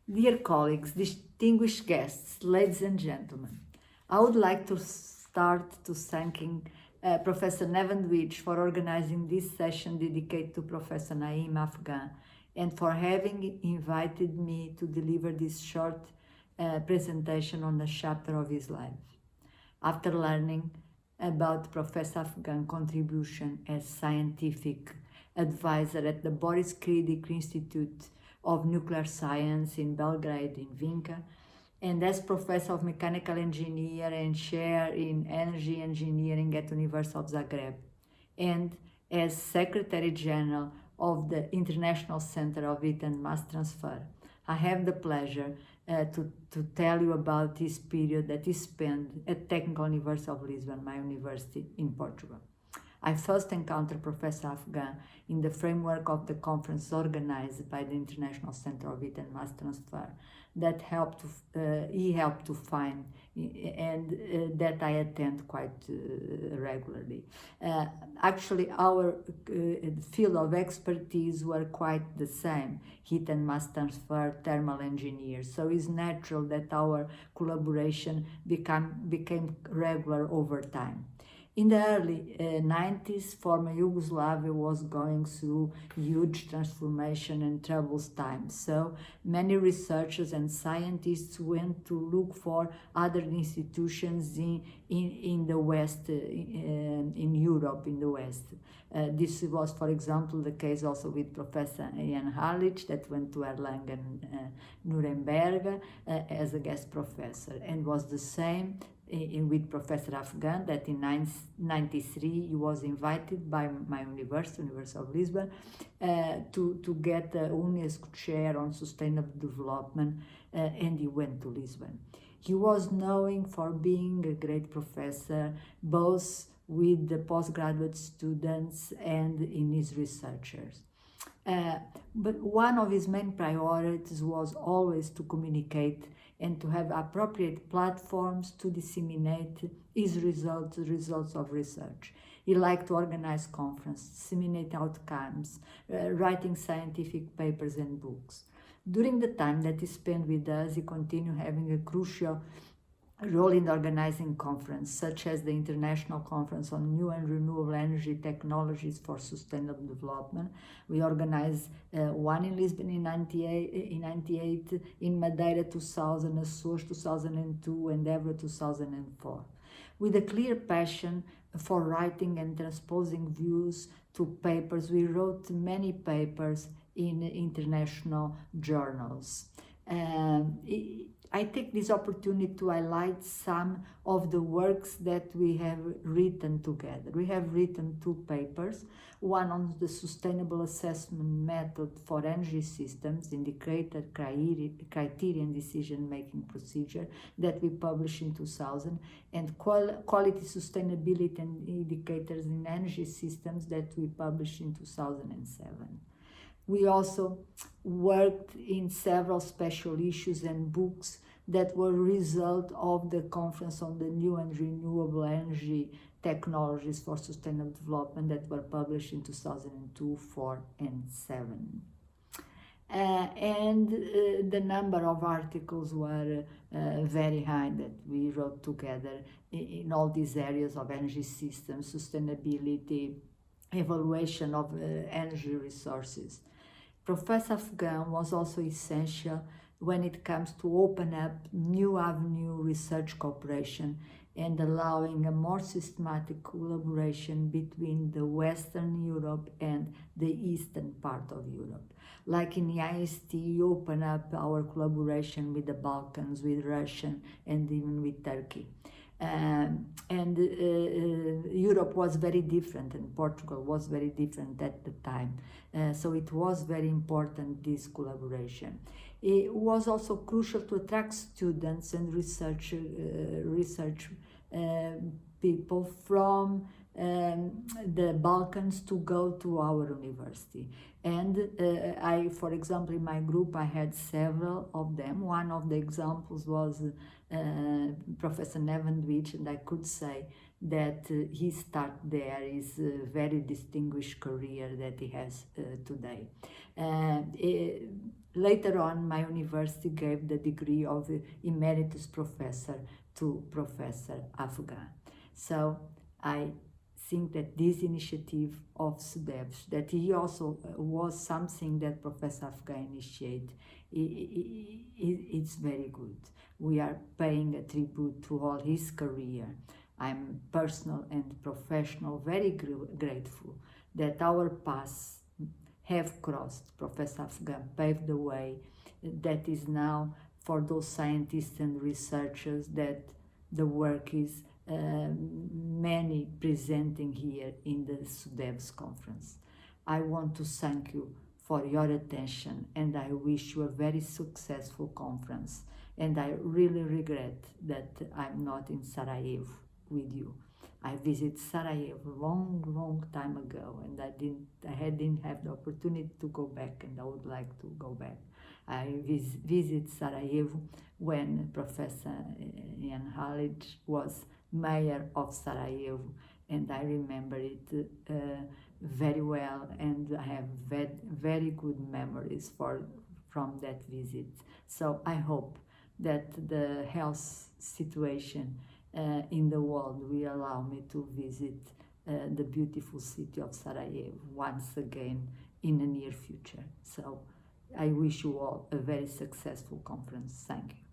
Dear colleagues, distinguished guests, ladies and gentlemen, I would like to start to thanking Professor Neven Duić for organizing this session dedicated to Professor Naim Afgan and for having invited me to deliver this short presentation on the chapter of his life. After learning about Professor Afgan's contribution as scientific advisor at the Boris Kridik Institute of Nuclear Science in Belgrade in Vinca, and as Professor of Mechanical Engineer and Chair in Energy Engineering at University of Zagreb, and as Secretary General of the International Center of Heat and Mass Transfer, I have the pleasure to tell you about this period that he spent at Technical University of Lisbon, my university in Portugal. I first encountered Professor Afgan in the framework of the conference organized by the International Center of Heat and Mass Transfer that he helped to find and that I attend quite regularly. Actually, our field of expertise were quite the same, heat and mass transfer, thermal engineers. So it's natural that our collaboration became regular over time. In the early 90s, former Yugoslavia was going through huge transformation and troublous times. So many researchers and scientists went to look for other institutions in the West, in Europe, in the West. This was, for example, the case also with Professor Hanjalić that went to Erlangen, Nuremberg as a guest professor, and was the same with Professor Afgan, that in 1993 he was invited by my university, University of Lisbon, to get a UNESCO chair on sustainable development, and he went to Lisbon. He was known for being a great professor, both with the postgraduate students and in his researchers. But one of his main priorities was always to communicate and to have appropriate platforms to disseminate his results, the results of research. He liked to organize conferences, disseminate outcomes, writing scientific papers and books. During the time that he spent with us, he continued having a crucial role in organizing conferences, such as the International Conference on New and Renewable Energy Technologies for Sustainable Development. We organized one in Lisbon in 98, in Madeira 2000, Açores 2002, and Évora 2004. With a clear passion for writing and transposing views to papers, we wrote many papers in international journals. I take this opportunity to highlight some of the works that we have written together. We have written two papers, one on the sustainable assessment method for energy systems, indicator criterion decision-making procedure, that we published in 2000, and quality sustainability and indicators in energy systems that we published in 2007. We also worked in several special issues and books that were a result of the conference on the new and renewable energy technologies for sustainable development that were published in 2002, 4, and 7. The number of articles were very high that we wrote together in all these areas of energy systems, sustainability, evaluation of energy resources. Professor Afgan was also essential when it comes to open up new avenue research cooperation and allowing a more systematic collaboration between the Western Europe and the Eastern part of Europe. Like in the IST, we open up our collaboration with the Balkans, with Russia, and even with Turkey. Europe was very different, and Portugal was very different at the time. So it was very important, this collaboration. It was also crucial to attract students and research people from the Balkans to go to our university. And for example, in my group, I had several of them. One of the examples was Professor Neven Duić, and I could say that his start there is a very distinguished career that he has today. Later on, my university gave the degree of emeritus professor to Professor Afgan. So I think that this initiative of SEESDEWES, that he also was something that Professor Afgan initiated, it's very good. We are paying a tribute to all his career. I'm personal and professional very grateful that our paths have crossed. Professor Afgan paved the way that is now for those scientists and researchers that the work is many presenting here in the SEESDEWES conference. I want to thank you for your attention, and I wish you a very successful conference. And I really regret that I'm not in Sarajevo with you. I visited Sarajevo long time ago, and I didn't have the opportunity to go back, and I would like to go back. I visited Sarajevo when Professor Hanjalić was mayor of Sarajevo, and I remember it very well, and I have very good memories from that visit. So I hope that the health situation in the world will allow me to visit the beautiful city of Sarajevo once again in the near future. So I wish you all a very successful conference. Thank you.